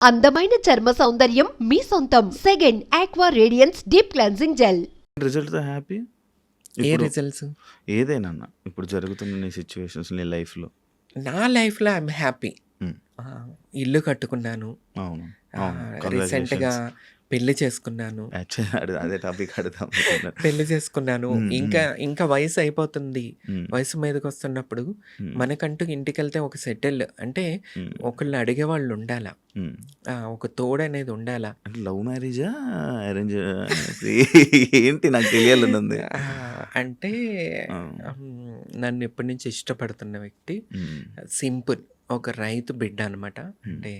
అందమైన చర్మ సౌందర్యం మీ సొంతం. Second aqua radiance deep cleansing gel. రిజల్ట్‌తో హ్యాపీ? ఏ ఇప్పుడు రిజల్ట్స్? ఏదైనా అన్న. ఇప్పుడు జరుగుతున్న నీ సిట్యుయేషన్స్ నీ లైఫ్‌లో. నా లైఫ్‌లో ఐయామ్ హ్యాపీ. హ్మ్. ఇల్లు కట్టుకున్నాను. అవును. అవును. రీసెంట్‌గా కంగ్రాచ్యులేషన్స్. పెళ్లి చేసుకున్నాను. యాక్చువల్లీ అదే టాపిక్ అడుగుదాం అనుకున్నాను. పెళ్లి చేసుకున్నాను. హ్మ్. ఇంకా వయసు అయిపోతుంది. హ్మ్. వయసు మీదకొస్తున్నప్పుడు హ్మ్. మనకంటూ ఇంటికెళ్తే ఒక సెటిల్ అంటే హ్మ్. ఒకళ్ళు అడిగేవాళ్ళు ఉండాలా. హ్మ్. ఒక తోడనేది ఉండాలా. అంటే లవ్ మ్యారేజా? అరేంజ్ ఏంటి నాకు తెలియాలనుంది. అంటే ఆ! నన్ను ఎప్పటి నుంచి ఇష్టపడుతున్న వ్యక్తి హ్మ్. సింపుల్. ఒక రైతు బిడ్డ అనమాట. హ్మ్. అంటే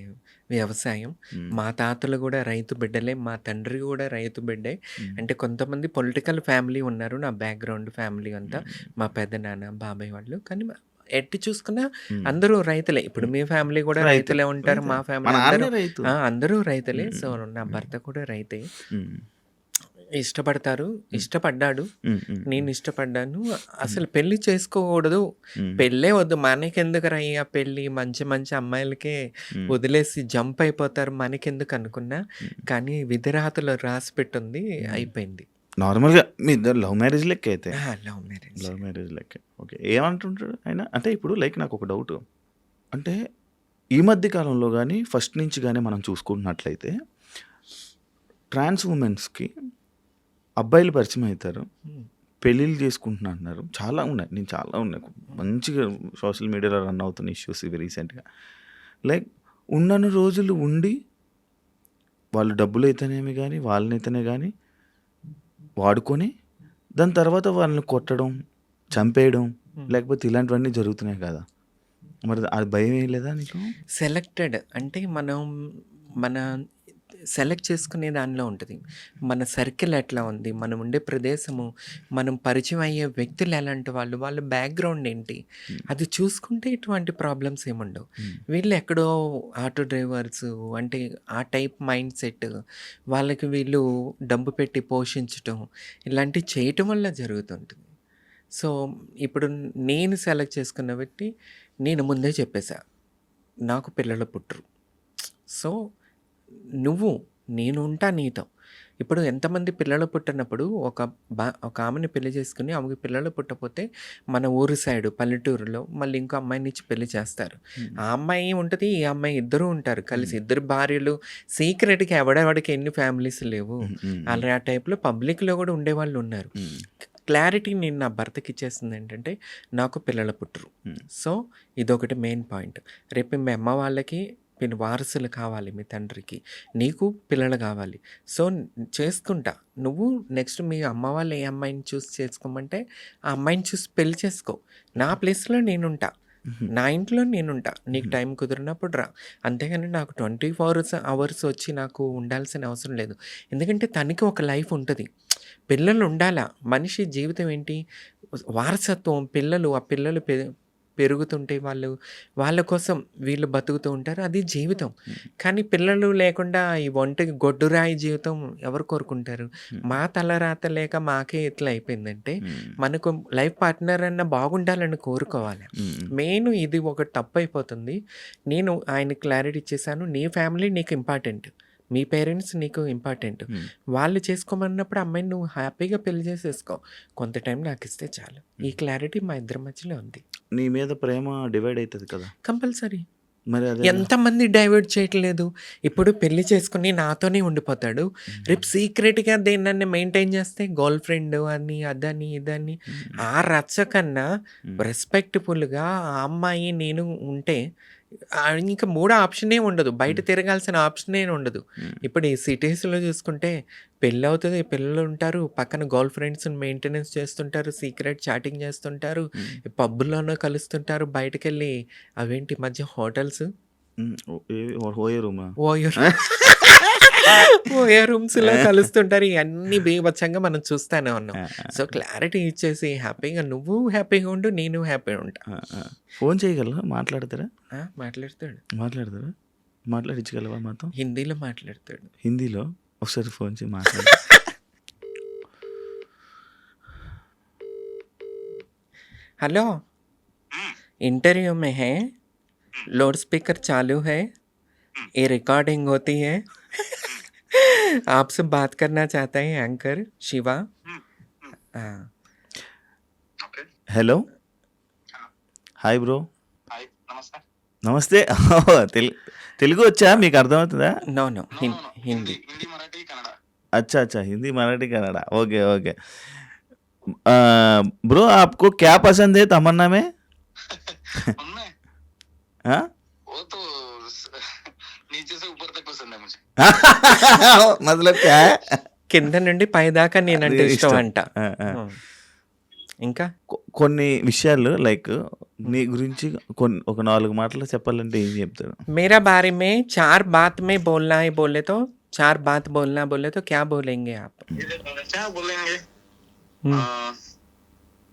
వ్యవసాయం. హ్మ్. మా తాతలు కూడా రైతు బిడ్డలే. మా తండ్రి కూడా రైతు బిడ్డే. హ్మ్. అంటే కొంతమంది పొలిటికల్ ఫ్యామిలీ ఉన్నారు. నా బ్యాక్‌గ్రౌండ్ ఫ్యామిలీ అంతా. హ్మ్. మా పెదనాన్న, బాబాయ్ వాళ్ళు. కానీ ఎట్టి చూసుకున్నా హ్మ్. అందరూ రైతులే. ఇప్పుడు హ్మ్. మీ ఫ్యామిలీ కూడా రైతే. రైతులే ఉంటారు. రైతే. మా మా ఫ్యామిలీ అందరూ నాన్నే రైతు. అందరూ రైతులే. హ్మ్. సో, నా హ్మ్. భర్త కూడా రైతే. హ్మ్. ఇష్టపడతారు. హ్మ్. ఇష్టపడ్డాడు. హ్మ్. హ్మ్. నేను హ్మ్. ఇష్టపడ్డాను. హ్మ్. అసలు పెళ్లి చేసుకోకూడదు. హ్మ్. పెళ్ళే వద్దు. మనకెందుకురయ్యా పెళ్లి. మంచి మంచి అమ్మాయిలకే హ్మ్. వదిలేసి జంప్ అయిపోతారు. మనకెందుకు అనుకున్నా. హ్మ్. కానీ విధిరాతలో రాసిపెట్టుంది. హ్మ్. అయిపోయింది. నార్మల్‌గా మీ ఇద్దరు లవ్ మ్యారేజ్ లెక్కే అయితే. Love marriage. లవ్ మ్యారేజ్ లెక్కే. ఓకే. ఏమంటుంటాడు ఆయన? అంటే ఇప్పుడు లైక్ నాకొక డౌటు. అంటే ఈ మధ్య కాలంలో గాని, ఫస్ట్ నుంచి గాని మనం చూసుకుంటున్నట్లయితే ట్రాన్స్ వుమెన్స్‌కి అబ్బాయిలు పరిచయం అయితారు. హ్మ్. పెళ్ళిళ్ళు చేసుకుంటున్నా అంటున్నారు. చాలా ఉన్నాయి. నేను చాలా ఉన్నాయి. మంచిగా సోషల్ మీడియాలో రన్ అవుతున్న ఇష్యూస్ ఇవి రీసెంట్‌గా. లైక్ ఉన్నన్ని రోజులు ఉండి వాళ్ళు డబ్బులైతేనేమి గాని, వాళ్ళనైతేనే గాని వాడుకొని దాని తర్వాత వాళ్ళని కొట్టడం, చంపేయడం హ్మ్. లేకపోతే ఇలాంటివన్నీ జరుగుతున్నాయి కదా! మరి అది భయం వేయలేదా నీకు? సెలెక్టెడ్ అంటే మన సెలెక్ట్ చేసుకునే దానిలో ఉంటది. మన సర్కిల్ ఎట్లా ఉంది? మనం ఉండే ప్రదేశము, మనం పరిచయం అయ్యే వ్యక్తులు ఎలాంటి వాళ్ళు? వాళ్ళ బ్యాక్‌గ్రౌండ్ ఏంటి? హ్మ్. అది చూసుకుంటే ఇటువంటి ప్రాబ్లమ్స్ ఏముండవు. హ్మ్. వీళ్ళు ఎక్కడో ఆటో డ్రైవర్సు అంటే ఆ టైప్ మైండ్ సెట్ వాళ్ళకి వీళ్ళు డబ్బు పెట్టి పోషించటం ఇలాంటివి చేయటం వల్ల జరుగుతుంటుంది. సో, ఇప్పుడు నేను సెలెక్ట్ చేసుకున్న వ్యక్తి నేను ముందే చెప్పేసా. నాకు పిల్లలు పుట్టరు. సో, నువ్వు నేనుంటా నీతో. ఇప్పుడు ఎంతమంది పిల్లలు పుట్టనప్పుడు ఒక ఆమెని పెళ్లి చేసుకొని ఆమెకి పిల్లలు పుట్టపోతే మన ఊరు సైడు పల్లెటూరులో మళ్ళీ ఇంకో అమ్మాయినిచ్చి పెళ్లి చేస్తారు. హ్మ్. ఆ అమ్మాయి ఉంటది. ఈ అమ్మాయి ఇద్దరూ ఉంటారు కలిసి. హ్మ్. ఇద్దరు భార్యలు సీక్రెట్‌గా ఎవడెవడికి ఎన్ని ఫ్యామిలీస్ లేవు. హ్మ్. హ్మ్. అలా ఆ టైప్‌లో పబ్లిక్‌లో కూడా ఉండేవాళ్ళున్నారు. హ్మ్. క్లారిటీ నేను నా భర్తకిచ్చేసిందేంటంటే, నాకు పిల్లలు పుట్టరు. హ్మ్. సో, ఇదొకటి మెయిన్ పాయింట్. రేపు మీ అమ్మ వాళ్ళకి మీరు వారసులు కావాలి మీ తండ్రికి. నీకు పిల్లలు కావాలి. సో, చేసుకుంటా. నువ్వు నెక్స్ట్ మీ అమ్మ వాళ్ళు ఏ అమ్మాయిని చూసి చేసుకోమంటే, ఆ అమ్మాయిని చూసి పెళ్లి చేసుకో. నా ప్లేస్‌లో నేనుంటా. హుహు. నా ఇంట్లో నేనుంటా. నీకు హుహు. టైం కుదిరినప్పుడు రా. అంతేగాని నాకు 24 అవర్స్ వచ్చి నాకు ఉండాల్సిన అవసరం లేదు. ఎందుకంటే తనకి ఒక లైఫ్ ఉంటది. పిల్లలుండాలా. మనిషి జీవితం ఏంటి? వారసత్వం పిల్లలు, ఆ పిల్లలు పెరుగుతుంటే వాళ్ళ కోసం వీళ్ళు బతుకుతూ ఉంటారు. అది జీవితం. హ్మ్. కానీ పిల్లలు లేకుండా ఈ ఒంటెకి గొడ్డురాయి జీవితం ఎవరు కోరుకుంటారు? హ్మ్. మా తలరాత లేక మాకే ఇట్లా అయిపోయిందంటే, హ్మ్. మనకు లైఫ్ పార్ట్నర్ అన్నా బాగుండాలని కోరుకోవాలి. హ్మ్. మెయిన్ ఇది ఒకటి తప్పయిపోతుంది. నేను ఆయనకి క్లారిటీ ఇచ్చేసాను. నీ ఫ్యామిలీ నీకు ఇంపార్టెంట్. మీ పేరెంట్స్ నీకు ఇంపార్టెంట్. హ్మ్. వాళ్ళు చేసుకోమన్నప్పుడు అమ్మాయిని నువ్వు హ్యాపీగా పెళ్లి చేసేసుకో. కొంత టైం నాకిస్తే చాలు. ఈ హ్మ్. క్లారిటీ మా ఇద్దరి మధ్యలో ఉంది. నీ మీద ప్రేమ డివైడ్ అయితది కదా! కంపల్సరీ. మరి అదెలా? ఎంతమంది డైవర్ట్ చేయట్లేదు. ఇప్పుడు పెళ్లి చేసుకొని నాతోనే ఉండిపోతాడు. హ్మ్. రేపు సీక్రెట్‌గా దేన్నన్నా మెయింటైన్ చేస్తే గర్ల్ ఫ్రెండ్ అని, అదని, ఇదని హ్మ్. ఆ రచ్చ కన్నా హ్మ్. రెస్పెక్ట్‌ఫుల్‌గా ఆ అమ్మాయి నేను ఉంటే ఇంక మూడో ఆప్షనే ఉండదు. బయట హ్మ్. తిరగాల్సిన ఆప్షనే ఉండదు. హ్మ్. ఇప్పుడు ఈ సిటీస్‌లో చూసుకుంటే పెళ్లవుతది, పిల్లలుంటారు, పక్కన గర్ల్ ఫ్రెండ్స్‌ని మెయింటెనెన్స్ చేస్తుంటారు, సీక్రెట్ చాటింగ్ చేస్తుంటారు, హ్మ్. పబ్బుల్లోనో కలుస్తుంటారు, బయటకెళ్ళి అవేంటి ఈ మధ్య హోటల్స్ హ్మ్. ఓయే రూమా? ఓయో ఓయో రూమ్స్‌లో కలుస్తుంటారు. ఇయన్నీ బీభత్సంగా మనం చూస్తానే ఉన్నాం. ఆ! సో, క్లారిటీ ఇచ్చేసి హ్యాపీగా నువ్వు హ్యాపీగా ఉండు. నేను హ్యాపీగా ఉంటా. ఆ! ఆ! ఫోన్ చేయగలరా? మాట్లాడతారా? మాట్లాడతాడు. మాట్లాడతారా? మాట్లాడించగలవా మాతో? హిందీలో మాట్లాడతాడు. హిందీలో? ఒకసారి ఫోన్ చేయి మాట్లాడు. हेलो, इंटरव्यू में है, लाउड स्पीकर चालू है, ये रिकॉर्डिंग होती है। आपसे बात करना चाहता है एंकर शिवा। हाँ। ఓకే. హలో ఆ! Hi bro hi. నమస్తే. నమస్తే తెలుగు వచ్చా మీకు అర్థమవుతుందా no no no. No. No. Hindi Hindi, Marathi, Kannada. अच्छा अच्छा Hindi Marathi Kannada okay okay bro आपको क्या पसंद है तमन्ना में उनमें हाँ? वो तो नीचे से ऊपर तक पसंद है मुझे. मतलब क्या है కింద నుండి పై దాకా నేనంటే ఇష్టం ఇష్టం. అంట. ఆ, ఆ. ఇంకా కొన్ని విషయాలు లైక్ నీ గురించి ఒక 4 మాటలు చెప్పాలంటే ఏం చెప్తారు मेरा बारे में 4 बात में बोलना है बोले तो 4 बात बोलना बोले तो क्या बोलेंगे आप? क्या बोलेंगे? हम्म, आ,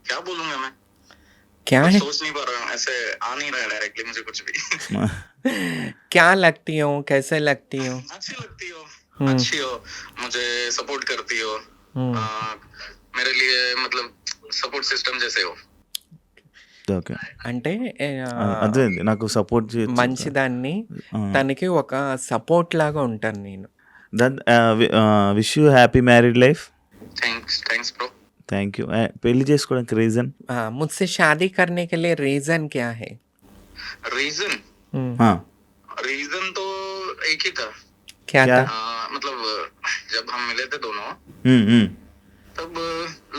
क्या बोलूंगा मैं? क्या कुछ है? सोच नहीं पा रहा हूँ. ऐसे आ नहीं रहा है डायरेक्टली मुझे कुछ भी. क्या लगती हो, कैसे लगती हो? अच्छी लगती हो. हम्म, अच्छी हो. मुझे सपोर्ट करती हो. हम्म, मेरे लिए मतलब सपोर्ट सिस्टम जैसे हो. ఓకే అంటే అదే నాకు సపోర్ట్ మంచిదాన్ని తనకి ఒక సపోర్ట్ లాగా ఉంటాను నేను. Wish you happy married life thanks bro. Thank you పెళ్లి చేసుకోవడానికి రీజన్ मुझसे शादी करने के लिए रीजन क्या है? रीजन रीजन तो एक ही था. क्या क्या? था? मतलब जब हम मिले थे दोनों तब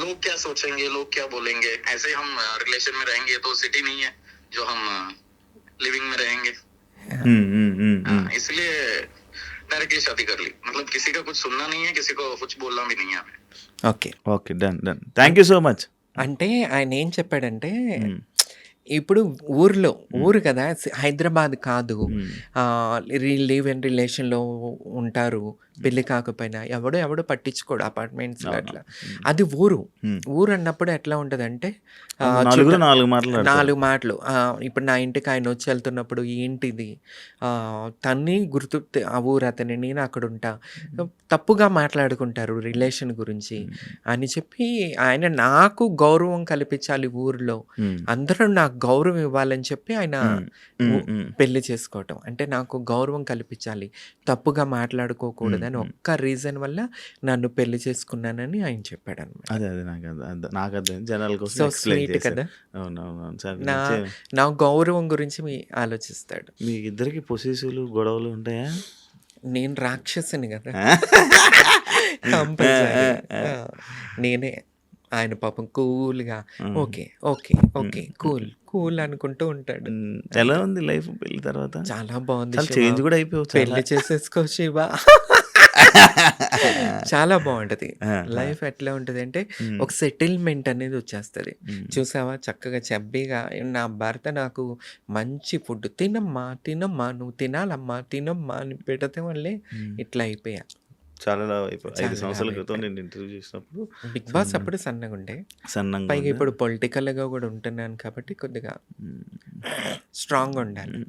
लोग क्या सोचेंगे, लोग क्या बोलेंगे. ऐसे हम रिलेशन में रहेंगे तो सिटी नहीं है जो हम लिविंग में रहेंगे. इसलिए डायरेक्टली शादी कर ली. मतलब किसी का कुछ सुनना नहीं है, किसी को कुछ बोलना भी नहीं है हमें. Okay. Okay done done thank you so much అంటే ఆయన ఏం చెప్పాడంటే ఇప్పుడు ఊరు కదా హైదరాబాద్ కాదు. లివ్ ఇన్ రిలేషన్లో ఉంటారు, పెళ్లి కాకపోయినా ఎవడో పట్టించుకోడు అపార్ట్మెంట్స్లో అట్లా. అది ఊరు అన్నప్పుడు ఎట్లా ఉంటుందంటే నలుగురు 4 మాటలు 4 మాటలు. ఇప్పుడు నా ఇంటికి ఆయన వచ్చి వెళ్తున్నప్పుడు ఏంటిది తన్ని గుర్తు ఆ ఊరు అతని నేను అక్కడ ఉంటా తప్పుగా మాట్లాడుకుంటారు రిలేషన్ గురించి అని చెప్పి ఆయన నాకు గౌరవం కల్పించాలి ఊరిలో, అందరూ నాకు గౌరవం ఇవ్వాలని చెప్పి ఆయన పెళ్లి చేసుకోవటం. అంటే నాకు గౌరవం కల్పించాలి, తప్పుగా మాట్లాడుకోకూడదని ఒక్క రీజన్ వల్ల నన్ను పెళ్లి చేసుకున్నానని ఆయన చెప్పాడు అనమాట. అదే నాకు అదే జనాల సో కోసం స్వీట్ కదా. అవునవును సార్ నా గౌరవం గురించి ఆలోచిస్తాడు. మీ ఇద్దరికి పొసెసివ్లు గొడవలు ఉంటాయా నేను రాక్షసుని కదా కంపల్సరీ. నేనే ఆయన పాపం కూల్గా ఓకే ఓకే ఓకే కూల్ అనుకుంటూ ఉంటాడు. ఎలా ఉంది లైఫ్ పెళ్లి తర్వాత చాలా బాగుంది శివ. చేంజ్ కూడా అయిపోవచ్చు పెళ్లి చేసేసుకో శివ. చాలా బాగుంటది లైఫ్. ఎట్లా ఉంటది అంటే ఒక సెటిల్మెంట్ అనేది వచ్చేస్తుంది. చూసావా చక్కగా చబ్బీగా నా భర్త నాకు మంచి ఫుడ్ తినమ్మా నువ్వు తినాలమ్మా తినమ్మా అని పెడితే వల్లే ఇట్లా అయిపోయా. చాలా 5 సంవత్సరాల క్రితం నేను ఇంటర్వ్యూ చేసినప్పుడు బిగ్ బాస్ అప్పుడు సన్నగా ఉండే, సన్నంగా పైగా ఇప్పుడు పొలిటికల్గా కూడా ఉంటున్నాను కాబట్టి కొద్దిగా స్ట్రాంగ్ ఉండాలి.